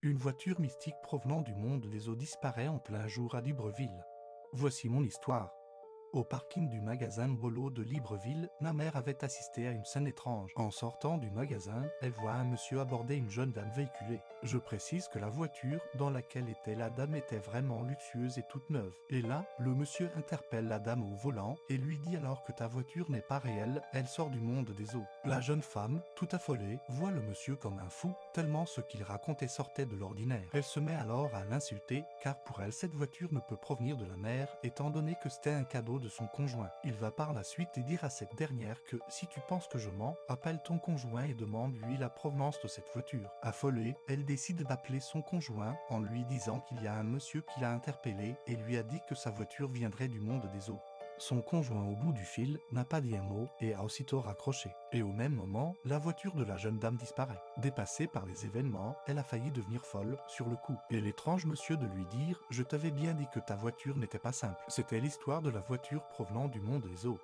Une voiture mystique provenant du monde des eaux disparaît en plein jour à Libreville. Voici mon histoire. Au parking du magasin Bolo de Libreville, ma mère avait assisté à une scène étrange. En sortant du magasin, elle voit un monsieur aborder une jeune dame véhiculée. Je précise que la voiture dans laquelle était la dame était vraiment luxueuse et toute neuve. Et là, le monsieur interpelle la dame au volant et lui dit alors que ta voiture n'est pas réelle, elle sort du monde des eaux. La jeune femme, tout affolée, voit le monsieur comme un fou, tellement ce qu'il racontait sortait de l'ordinaire. Elle se met alors à l'insulter, car pour elle cette voiture ne peut provenir de la mer, étant donné que c'était un cadeau de son conjoint. Il va par la suite dire à cette dernière que si tu penses que je mens, appelle ton conjoint et demande-lui la provenance de cette voiture. Affolée, elle décide d'appeler son conjoint en lui disant qu'il y a un monsieur qui l'a interpellé et lui a dit que sa voiture viendrait du monde des eaux. Son conjoint au bout du fil n'a pas dit un mot et a aussitôt raccroché. Et au même moment, la voiture de la jeune dame disparaît. Dépassée par les événements, elle a failli devenir folle sur le coup. Et l'étrange monsieur de lui dire « Je t'avais bien dit que ta voiture n'était pas simple ». C'était l'histoire de la voiture provenant du monde des eaux.